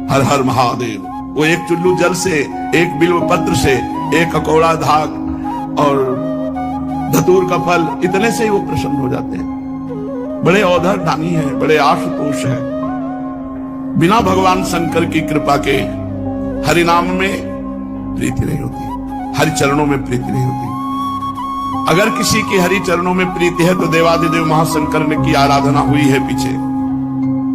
हर हर महादेव। वो एक चुल्लू जल से, एक बिल्व पत्र से, एक ककौड़ा धाग और धतूर का फल, इतने से ही वो प्रसन्न हो जाते हैं। बड़े औधर दानी है, बड़े आशुतोष है। बिना भगवान शंकर की कृपा के हरि नाम में प्रीति नहीं होती, हरि चरणों में प्रीति नहीं होती। अगर किसी की हरि चरणों में प्रीति है तो देवादिदेव महाशंकर ने की आराधना हुई है पीछे।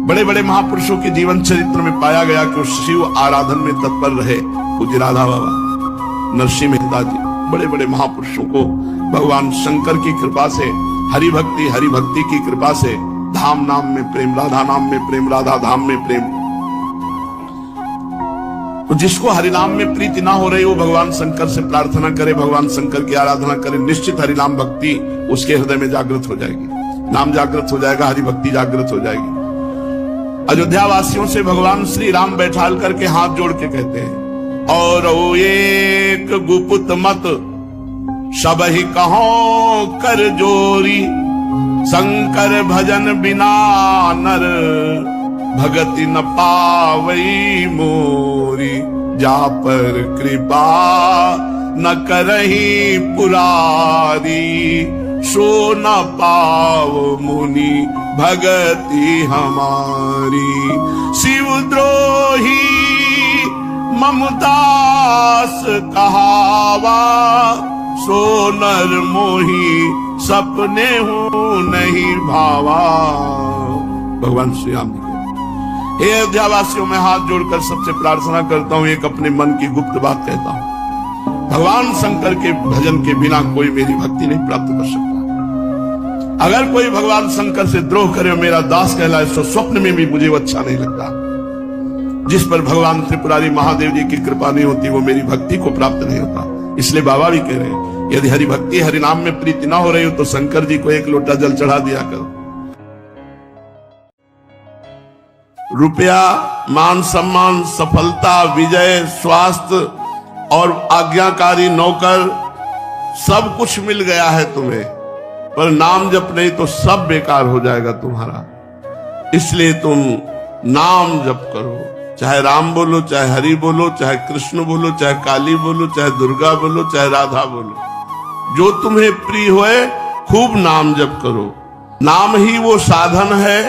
बड़े बड़े महापुरुषों के जीवन चरित्र में पाया गया कि वो शिव आराधन में तत्पर रहे। पूज्य राधा बाबा, नरसिंह मेहता जी, बड़े बड़े महापुरुषों को भगवान शंकर की कृपा से, हरि भक्ति की कृपा से धाम नाम में प्रेम, राधा नाम में प्रेम, राधा धाम में प्रेम। तो जिसको हरिनाम में प्रीति ना हो रही वो भगवान शंकर से प्रार्थना करे, भगवान शंकर की आराधना करे, निश्चित हरिनाम भक्ति उसके हृदय में जागृत हो जाएगी। नाम जागृत हो जाएगा, हरि भक्ति जागृत हो जाएगी। अयोध्या वासियों से भगवान श्री राम बैठाल करके हाथ जोड़ के कहते हैं, और वो एक गुपुत मत सब ही कहो कर जोरी, शंकर भजन बिना नर भगति न पावई मोरी, जा पर कृपा न करही पुरारी, सो न पाव मुनि भगति हमारी। शिवद्रोही ममदास कहावा, सो नर मोही सपने हूं नहीं भावा। भगवान श्री राम जी, हे अयोध्यावासियों, मैं हाथ जोड़कर सबसे प्रार्थना करता हूं, एक अपने मन की गुप्त बात कहता हूं। भगवान शंकर के भजन के बिना कोई मेरी भक्ति नहीं प्राप्त कर सकता। अगर कोई भगवान शंकर से द्रोह करे और मेरा दास कहलाए तो स्वप्न में भी मुझे वो अच्छा नहीं लगता। जिस पर भगवान त्रिपुरारी महादेव जी की कृपा नहीं होती वो मेरी भक्ति को प्राप्त नहीं होता। इसलिए बाबा भी कह रहे हैं, यदि हरि भक्ति हरि नाम में प्रीति ना हो रही हो तो शंकर जी को एक लोटा जल चढ़ा दिया करो। रुपया, मान सम्मान, सफलता, विजय, स्वास्थ्य और आज्ञाकारी नौकर सब कुछ मिल गया है तुम्हें, पर नाम जप नहीं तो सब बेकार हो जाएगा तुम्हारा। इसलिए तुम नाम जप करो, चाहे राम बोलो, चाहे हरि बोलो, चाहे कृष्ण बोलो, चाहे काली बोलो, चाहे दुर्गा बोलो, चाहे राधा बोलो, जो तुम्हें प्रिय होए खूब नाम जप करो। नाम ही वो साधन है,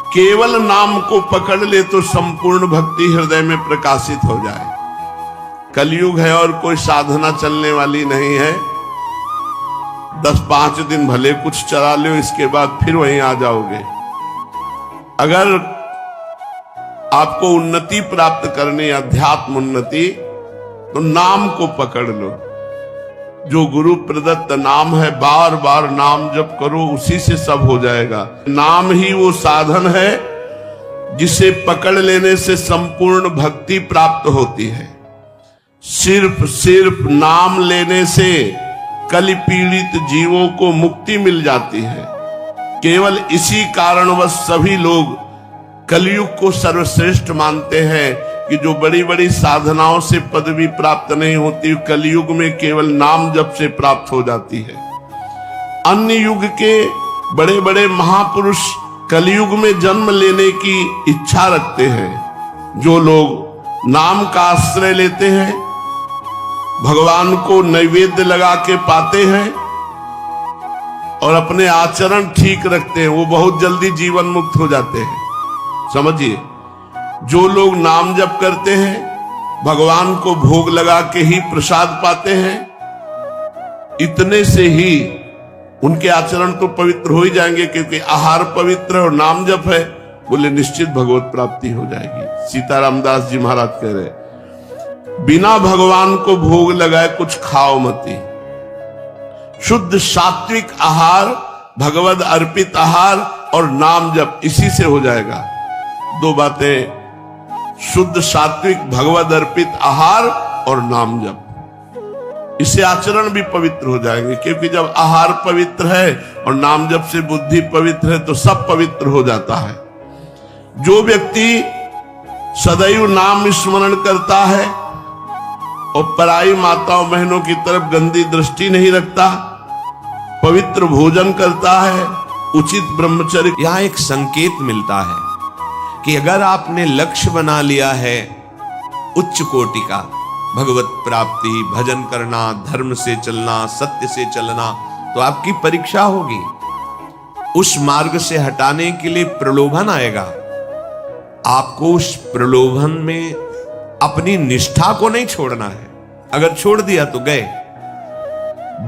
केवल नाम को पकड़ ले तो संपूर्ण भक्ति हृदय में प्रकाशित हो जाए। कलयुग है और कोई साधना चलने वाली नहीं है। 10-5 दिन भले कुछ चला लो, इसके बाद फिर वहीं आ जाओगे। अगर आपको उन्नति प्राप्त करनी, अध्यात्म उन्नति, तो नाम को पकड़ लो। जो गुरु प्रदत्त नाम है, बार बार नाम जप करो, उसी से सब हो जाएगा। नाम ही वो साधन है जिसे पकड़ लेने से संपूर्ण भक्ति प्राप्त होती है। सिर्फ नाम लेने से कलि पीड़ित जीवों को मुक्ति मिल जाती है। केवल इसी कारणवश सभी लोग कलयुग को सर्वश्रेष्ठ मानते हैं कि जो बड़ी बड़ी साधनाओं से पदवी प्राप्त नहीं होती, कलयुग में केवल नाम जप से प्राप्त हो जाती है। अन्य युग के बड़े बड़े महापुरुष कलयुग में जन्म लेने की इच्छा रखते हैं। जो लोग नाम का आश्रय लेते हैं, भगवान को नैवेद्य लगा के पाते हैं और अपने आचरण ठीक रखते हैं, वो बहुत जल्दी जीवन मुक्त हो जाते हैं। समझिए, जो लोग नाम जप करते हैं, भगवान को भोग लगा के ही प्रसाद पाते हैं, इतने से ही उनके आचरण तो पवित्र हो ही जाएंगे, क्योंकि आहार पवित्र और नाम जप है, बोले निश्चित भगवत प्राप्ति हो जाएगी। सीताराम दास जी महाराज कह रहे, बिना भगवान को भोग लगाए कुछ खाओ मती। शुद्ध सात्विक आहार, भगवद अर्पित आहार और नाम जप, इसी से हो जाएगा। दो बातें, शुद्ध सात्विक भगवद अर्पित आहार और नाम जप, इससे आचरण भी पवित्र हो जाएंगे। क्योंकि जब आहार पवित्र है और नाम जप से बुद्धि पवित्र है तो सब पवित्र हो जाता है। जो व्यक्ति सदैव नाम स्मरण करता है और पराई माताओं बहनों की तरफ गंदी दृष्टि नहीं रखता, पवित्र भोजन करता है, उचित ब्रह्मचर्य, यहाँ एक संकेत मिलता है कि अगर आपने लक्ष्य बना लिया है उच्च कोटि का, भगवत प्राप्ति, भजन करना, धर्म से चलना, सत्य से चलना, तो आपकी परीक्षा होगी। उस मार्ग से हटाने के लिए प्रलोभन आएगा। आपको उस प्रलोभन में अपनी निष्ठा को नहीं छोड़ना है। अगर छोड़ दिया तो गए।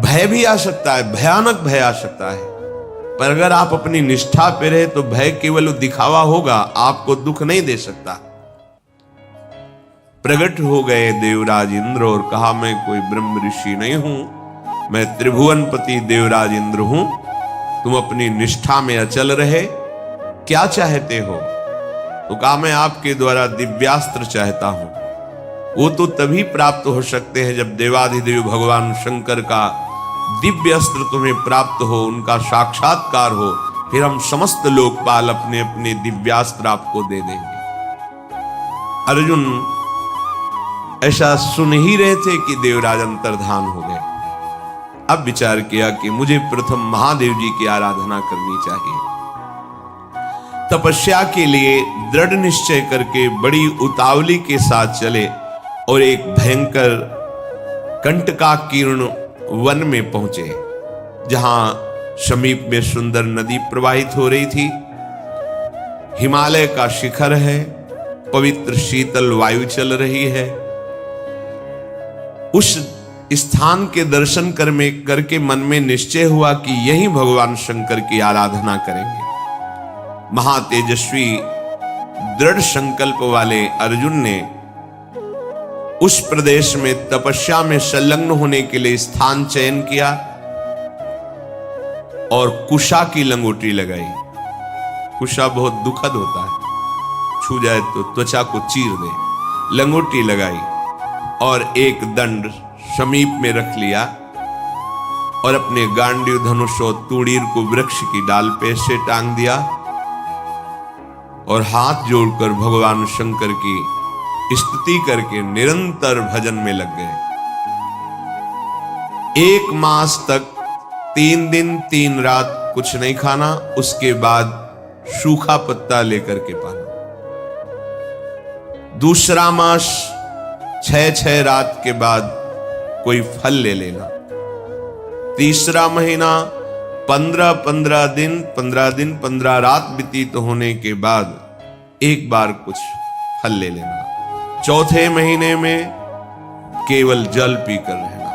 भय भी आ सकता है, भयानक भय आ सकता है, पर अगर आप अपनी निष्ठा पे रहे तो भय केवल दिखावा होगा, आपको दुख नहीं दे सकता। प्रकट हो गए देवराज इंद्र और कहा, मैं कोई ब्रह्म ऋषि नहीं हूं, मैं त्रिभुवनपति देवराज इंद्र हूं। तुम अपनी निष्ठा में अचल रहे, क्या चाहते हो? तो कहा, मैं आपके द्वारा दिव्यास्त्र चाहता हूं। वो तो तभी प्राप्त हो सकते हैं जब देवाधिदेव भगवान शंकर का दिव्य अस्त्र तुम्हें प्राप्त हो, उनका साक्षात्कार हो, फिर हम समस्त लोकपाल अपने अपने दिव्यास्त्र आपको दे देंगे। अर्जुन ऐसा सुन ही रहे थे कि देवराज अंतर्धान हो गए। अब विचार किया कि मुझे प्रथम महादेव जी की आराधना करनी चाहिए। तपस्या के लिए दृढ़ निश्चय करके बड़ी उतावली के साथ चले और एक भयंकर कंटकाकीर्ण वन में पहुंचे, जहां समीप में सुंदर नदी प्रवाहित हो रही थी। हिमालय का शिखर है, पवित्र शीतल वायु चल रही है। उस स्थान के दर्शन करके मन में निश्चय हुआ कि यही भगवान शंकर की आराधना करेंगे। महातेजस्वी दृढ़ संकल्प वाले अर्जुन ने उस प्रदेश में तपस्या में संलग्न होने के लिए स्थान चयन किया और कुशा की लंगोटी लगाई। कुशा बहुत दुखद होता है, छू जाए तो त्वचा को चीर दे। लंगोटी लगाई और एक दंड समीप में रख लिया और अपने गांडीव धनुष और तूणीर को वृक्ष की डाल पे से टांग दिया और हाथ जोड़कर भगवान शंकर की स्तुति करके निरंतर भजन में लग गए। 1 मास तक 3 दिन 3 रात कुछ नहीं खाना, उसके बाद सूखा पत्ता लेकर के पाना। दूसरा मास 6 रात के बाद कोई फल ले लेना। तीसरा महीना 15 दिन 15 रात व्यतीत होने के बाद एक बार कुछ फल ले लेना। चौथे महीने में केवल जल पीकर रहना,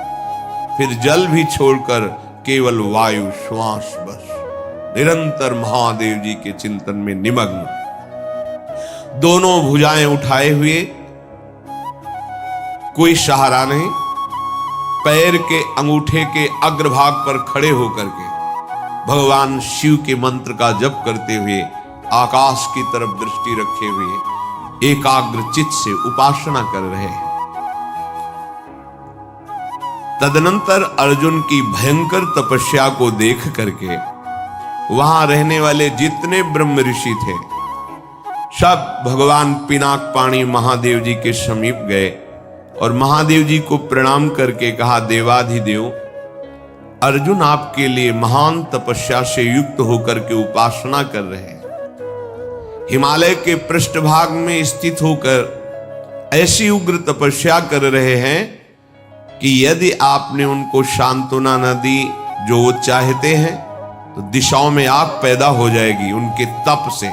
फिर जल भी छोड़कर केवल वायु श्वास, बस निरंतर महादेव जी के चिंतन में निमग्न। दोनों भुजाएं उठाए हुए, कोई सहारा नहीं, पैर के अंगूठे के अग्रभाग पर खड़े होकर के भगवान शिव के मंत्र का जप करते हुए आकाश की तरफ दृष्टि रखे हुए एकाग्र चित्त से उपासना कर रहे हैं। तदनंतर अर्जुन की भयंकर तपस्या को देख करके वहां रहने वाले जितने ब्रह्म ऋषि थे सब भगवान पिनाक पाणी महादेव जी के समीप गए और महादेव जी को प्रणाम करके कहा, देवाधिदेव अर्जुन आपके लिए महान तपस्या से युक्त होकर के उपासना कर रहे हैं। हिमालय के पृष्ठभाग में स्थित होकर ऐसी उग्र तपस्या कर रहे हैं कि यदि आपने उनको सांत्वना न दी जो वो चाहते हैं तो दिशाओं में आग पैदा हो जाएगी उनके तप से।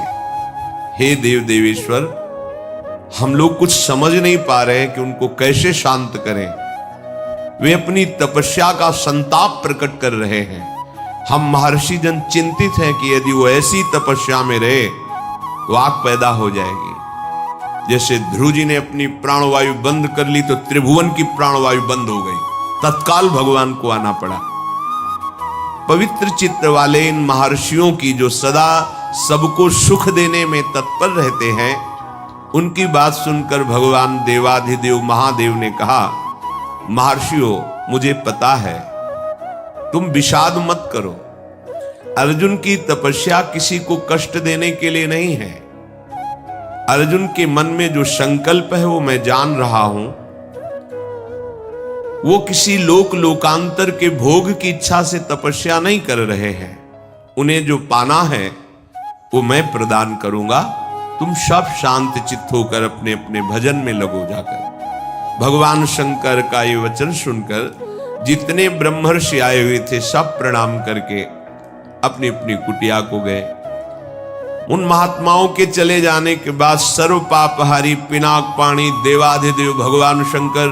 हे देव देवेश्वर, हम लोग कुछ समझ नहीं पा रहे हैं कि उनको कैसे शांत करें। वे अपनी तपस्या का संताप प्रकट कर रहे हैं। हम महर्षि जन चिंतित हैं कि यदि वो ऐसी तपस्या में रहे तो आग पैदा हो जाएगी। जैसे ध्रुव जी ने अपनी प्राणवायु बंद कर ली तो त्रिभुवन की प्राणवायु बंद हो गई, तत्काल भगवान को आना पड़ा। पवित्र चित्त वाले इन महर्षियों की जो सदा सबको सुख देने में तत्पर रहते हैं, उनकी बात सुनकर भगवान देवाधिदेव महादेव ने कहा, महर्षियों मुझे पता है, तुम विषाद मत करो। अर्जुन की तपस्या किसी को कष्ट देने के लिए नहीं है। अर्जुन के मन में जो संकल्प है वो मैं जान रहा हूं। वो किसी लोकांतर के भोग की इच्छा से तपस्या नहीं कर रहे हैं। उन्हें जो पाना है वो मैं प्रदान करूंगा, तुम सब शांत चित्त होकर अपने अपने भजन में लगो जाकर। भगवान शंकर का ये वचन सुनकर जितने ब्रह्मर्षि आए हुए थे सब प्रणाम करके अपनी अपनी कुटिया को गए। उन महात्माओं के चले जाने के बाद सर्व पापहारी पिनाकपाणी देवाधिदेव भगवान शंकर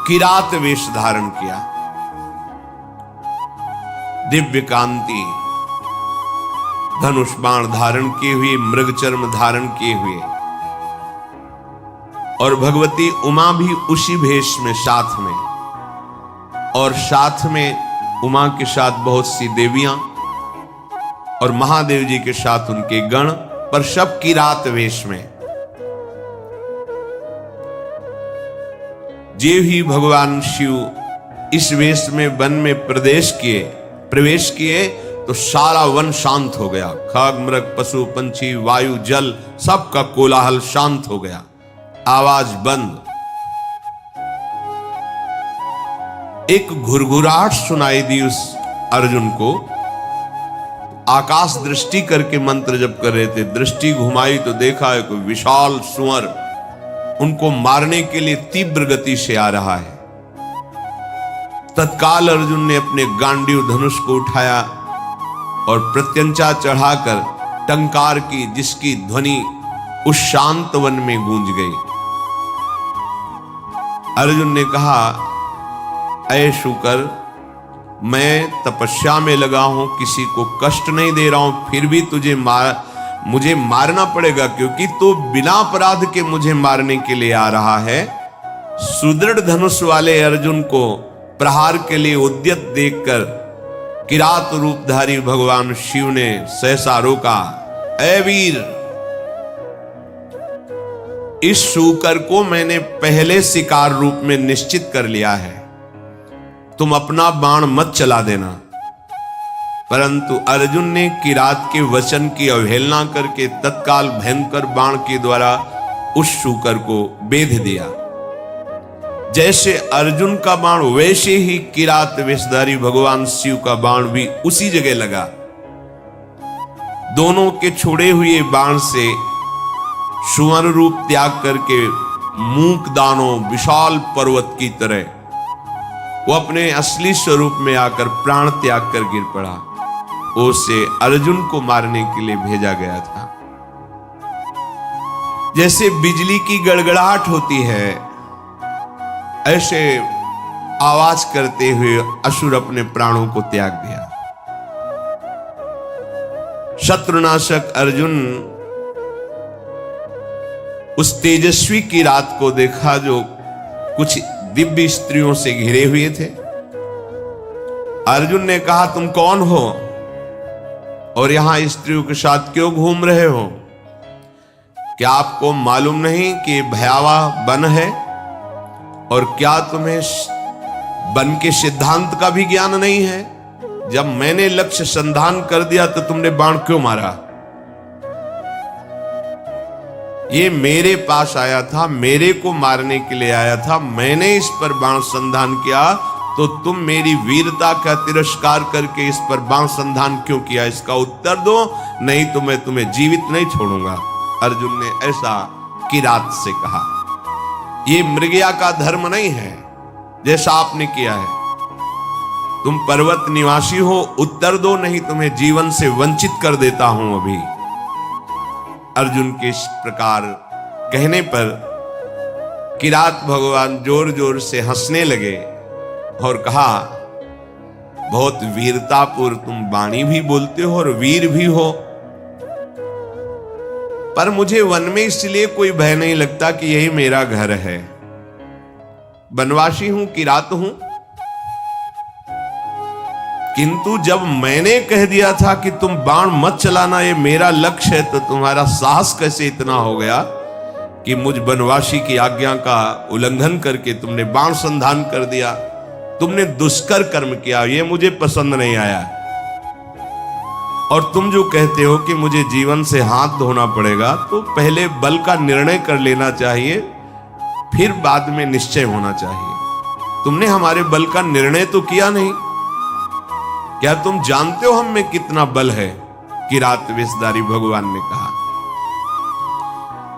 किरात वेश धारण किया। दिव्य कांति धनुष बाण धारण किए हुए, मृग चर्म धारण किए हुए, और भगवती उमा भी उसी भेष में साथ में, और साथ में उमा के साथ बहुत सी देवियां और महादेव जी के साथ उनके गण, पर सब किरात वेश में। जे ही भगवान शिव इस वेश में वन में प्रवेश किए तो सारा वन शांत हो गया। खग मृग पशु पंछी वायु जल सबका कोलाहल शांत हो गया, आवाज बंद। एक घुरघुराहट सुनाई दी उस अर्जुन को। आकाश दृष्टि करके मंत्र जप कर रहे थे, दृष्टि घुमाई तो देखा एक विशाल सुअर उनको मारने के लिए तीव्र गति से आ रहा है। तत्काल अर्जुन ने अपने गांडीव धनुष को उठाया और प्रत्यंचा चढ़ाकर टंकार की, जिसकी ध्वनि उस शांत वन में गूंज गई। अर्जुन ने कहा, ऐ शुकर, मैं तपस्या में लगा हूं, किसी को कष्ट नहीं दे रहा हूं, फिर भी मुझे मारना पड़ेगा, क्योंकि तो बिना अपराध के मुझे मारने के लिए आ रहा है। सुदृढ़ धनुष वाले अर्जुन को प्रहार के लिए उद्यत देखकर किरात रूपधारी भगवान शिव ने सहसा रोका। ऐ वीर, इस शूकर को मैंने पहले शिकार रूप में निश्चित कर लिया है, तुम अपना बाण मत चला देना। परंतु अर्जुन ने किरात के वचन की अवहेलना करके तत्काल भयंकर बाण के द्वारा उस शूकर को बेध दिया। जैसे अर्जुन का बाण वैसे ही किरात वेशधारी भगवान शिव का बाण भी उसी जगह लगा। दोनों के छोड़े हुए बाण से सुवर्ण रूप त्याग करके मूक दानों विशाल पर्वत की तरह वो अपने असली स्वरूप में आकर प्राण त्याग कर गिर पड़ा। उसे अर्जुन को मारने के लिए भेजा गया था। जैसे बिजली की गड़गड़ाहट होती है, ऐसे आवाज करते हुए असुर अपने प्राणों को त्याग दिया। शत्रुनाशक अर्जुन उस तेजस्वी की रात को देखा जो कुछ दिव्य स्त्रियों से घिरे हुए थे। अर्जुन ने कहा, तुम कौन हो और यहां स्त्रियों के साथ क्यों घूम रहे हो? क्या आपको मालूम नहीं कि भयावह वन है? और क्या तुम्हें वन के सिद्धांत का भी ज्ञान नहीं है? जब मैंने लक्ष्य संधान कर दिया तो तुमने बाण क्यों मारा? ये मेरे पास आया था, मेरे को मारने के लिए आया था, मैंने इस पर बाण संधान किया, तो तुम मेरी वीरता का तिरस्कार करके इस पर बाण संधान क्यों किया? इसका उत्तर दो, नहीं तो मैं तुम्हें जीवित नहीं छोड़ूंगा। अर्जुन ने ऐसा किरात से कहा। ये मृगया का धर्म नहीं है जैसा आपने किया है। तुम पर्वत निवासी हो, उत्तर दो, नहीं तुम्हें जीवन से वंचित कर देता हूं अभी। अर्जुन के इस प्रकार कहने पर किरात भगवान जोर जोर से हंसने लगे और कहा, बहुत वीरतापूर्व तुम वाणी भी बोलते हो और वीर भी हो, पर मुझे वन में इसलिए कोई भय नहीं लगता कि यही मेरा घर है। वनवासी हूं, किरात हूं, किंतु जब मैंने कह दिया था कि तुम बाण मत चलाना, ये मेरा लक्ष्य है, तो तुम्हारा साहस कैसे इतना हो गया कि मुझ वनवासी की आज्ञा का उल्लंघन करके तुमने बाण संधान कर दिया? तुमने दुष्कर कर्म किया, ये मुझे पसंद नहीं आया। और तुम जो कहते हो कि मुझे जीवन से हाथ धोना पड़ेगा, तो पहले बल का निर्णय कर लेना चाहिए, फिर बाद में निश्चय होना चाहिए। तुमने हमारे बल का निर्णय तो किया नहीं। क्या तुम जानते हो हम में कितना बल है? किरात वेशधारी भगवान ने कहा।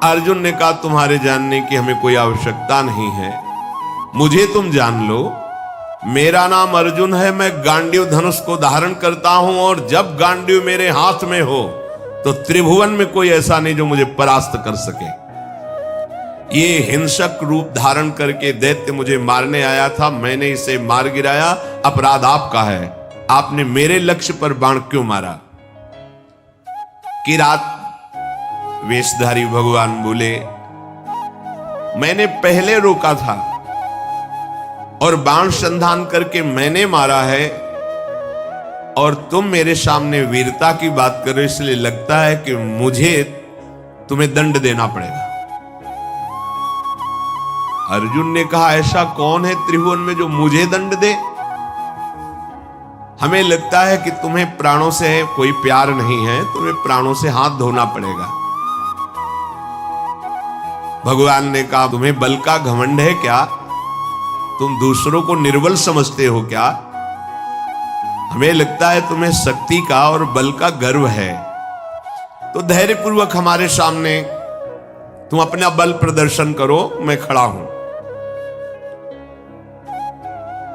अर्जुन ने कहा तुम्हारे जानने की हमें कोई आवश्यकता नहीं है, मुझे तुम जान लो। मेरा नाम अर्जुन है, मैं गांडीव धनुष को धारण करता हूं और जब गांडीव मेरे हाथ में हो तो त्रिभुवन में कोई ऐसा नहीं जो मुझे परास्त कर सके। ये हिंसक रूप धारण करके दैत्य मुझे मारने आया था, मैंने इसे मार गिराया, अपराध आपका है। आपने मेरे लक्ष्य पर बाण क्यों मारा? किरात वेशधारी भगवान बोले, मैंने पहले रोका था और बाण संधान करके मैंने मारा है, और तुम मेरे सामने वीरता की बात कर रहे हो, इसलिए लगता है कि मुझे तुम्हें दंड देना पड़ेगा। अर्जुन ने कहा, ऐसा कौन है त्रिभुवन में जो मुझे दंड दे? हमें लगता है कि तुम्हें प्राणों से कोई प्यार नहीं है, तुम्हें प्राणों से हाथ धोना पड़ेगा। भगवान ने कहा, तुम्हें बल का घमंड है क्या? तुम दूसरों को निर्बल समझते हो क्या? हमें लगता है तुम्हें शक्ति का और बल का गर्व है। तो धैर्यपूर्वक हमारे सामने तुम अपना बल प्रदर्शन करो, मैं खड़ा हूं।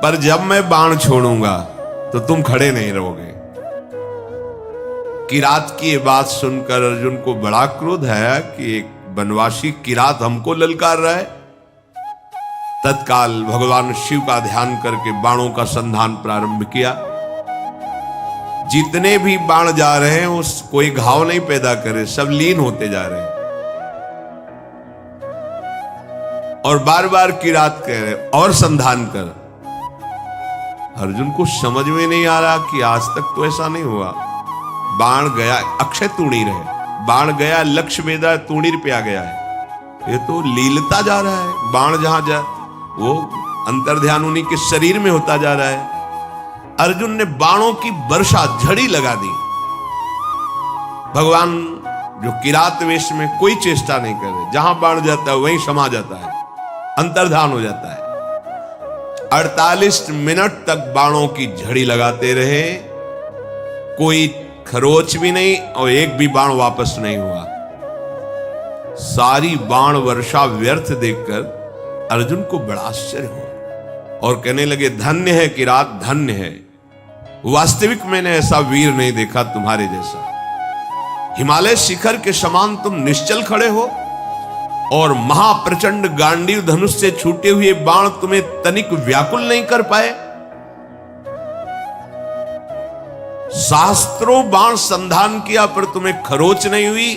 पर जब मैं बाण छोड़ूंगा तो तुम खड़े नहीं रहोगे। किरात की ये बात सुनकर अर्जुन को बड़ा क्रोध आया कि एक वनवासी किरात हमको ललकार रहा है। तत्काल भगवान शिव का ध्यान करके बाणों का संधान प्रारंभ किया। जितने भी बाण जा रहे हैं उस कोई घाव नहीं पैदा करे, सब लीन होते जा रहे हैं। और बार बार किरात कह रहे और संधान कर। अर्जुन को समझ में नहीं आ रहा कि आज तक तो ऐसा नहीं हुआ। बाण गया, अक्षय तूणीर है, बाण गया, लक्ष्य वेदा तूणीर पे आ गया है। ये तो लीलता जा रहा है। बाण जहां जा वो अंतर्ध्यान उन्हीं के शरीर में होता जा रहा है। अर्जुन ने बाणों की वर्षा झड़ी लगा दी। भगवान जो किरात वेश में कोई चेष्टा नहीं कर रहे, जहां बाण जाता है वहीं समा जाता है, अंतर्धान हो जाता है। 48 मिनट तक बाणों की झड़ी लगाते रहे, कोई खरोच भी नहीं और एक भी बाण वापस नहीं हुआ। सारी बाण वर्षा व्यर्थ देखकर अर्जुन को बड़ा आश्चर्य हुआ और कहने लगे, धन्य है किरात, धन्य है। वास्तविक मैंने ऐसा वीर नहीं देखा तुम्हारे जैसा। हिमालय शिखर के समान तुम निश्चल खड़े हो और महाप्रचंड गांडीव धनुष से छूटे हुए बाण तुम्हें तनिक व्याकुल नहीं कर पाए। शास्त्रों बाण संधान किया पर तुम्हें खरोच नहीं हुई।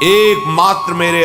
एकमात्र मेरे